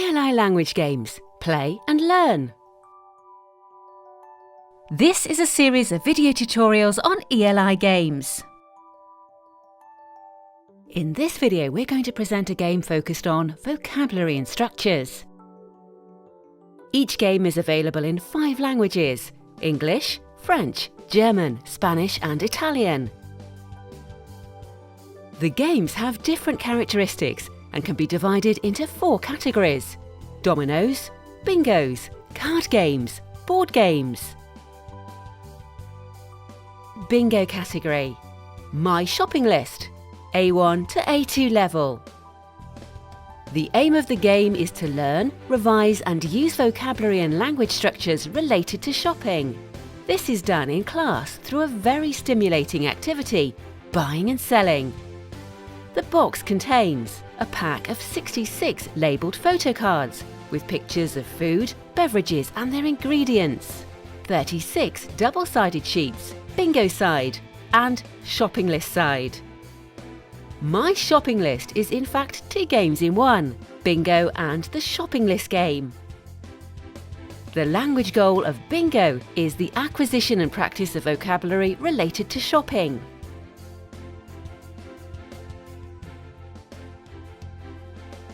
ELI language games. Play and learn. This is a series of video tutorials on ELI games. In this video, we're going to present a game focused on vocabulary and structures. Each game is available in 5 languages: English, French, German, Spanish and Italian. The games have different characteristics and can be divided into 4 categories: dominoes, bingos, card games, board games. Bingo category: My shopping list, A1 to A2 level. The aim of the game is to learn, revise and use vocabulary and language structures related to shopping. This is done in class through a very stimulating activity, buying and selling. The box contains a pack of 66 labelled photo cards with pictures of food, beverages and their ingredients, 36 double-sided sheets, bingo side and shopping list side. My shopping list is in fact 2 games in one, bingo and the shopping list game. The language goal of bingo is the acquisition and practice of vocabulary related to shopping.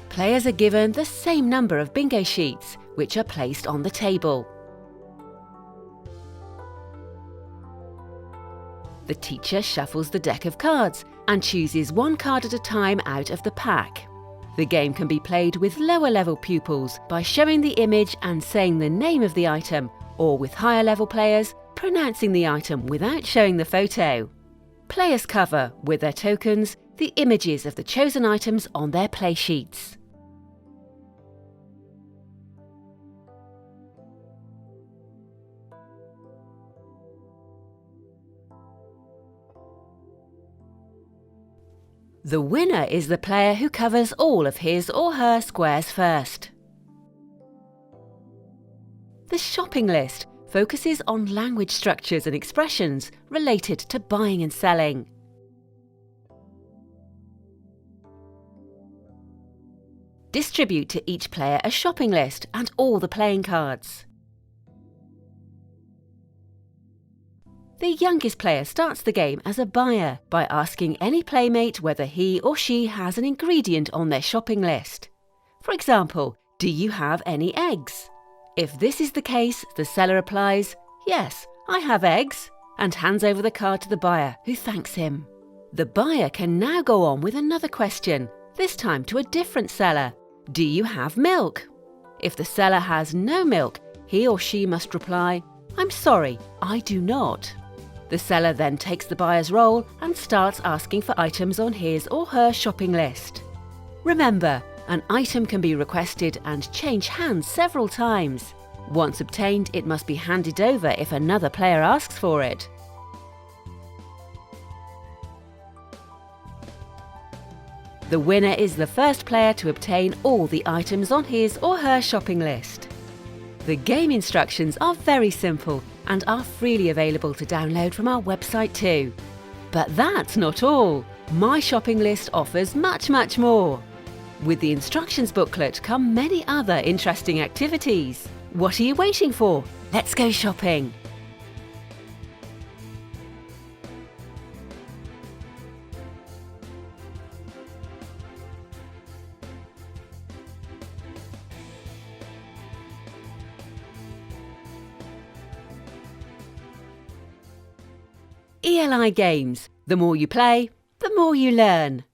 Players are given the same number of bingo sheets, which are placed on the table. The teacher shuffles the deck of cards and chooses 1 card at a time out of the pack. The game can be played with lower level pupils by showing the image and saying the name of the item, or with higher level players pronouncing the item without showing the photo. Players cover, with their tokens, the images of the chosen items on their play sheets. The winner is the player who covers all of his or her squares first. The shopping list focuses on language structures and expressions related to buying and selling. Distribute to each player a shopping list and all the playing cards. The youngest player starts the game as a buyer by asking any playmate whether he or she has an ingredient on their shopping list. For example, do you have any eggs? If this is the case, the seller replies, "Yes, I have eggs," and hands over the card to the buyer, who thanks him. The buyer can now go on with another question, this time to a different seller. Do you have milk? If the seller has no milk, he or she must reply, "I'm sorry, I do not." The seller then takes the buyer's role and starts asking for items on his or her shopping list. Remember, an item can be requested and change hands several times. Once obtained, it must be handed over if another player asks for it. The winner is the first player to obtain all the items on his or her shopping list. The game instructions are very simple and are freely available to download from our website too. But that's not all. My shopping list offers much more. With the instructions booklet come many other interesting activities. What are you waiting for? Let's go shopping! ELI games. The more you play, the more you learn.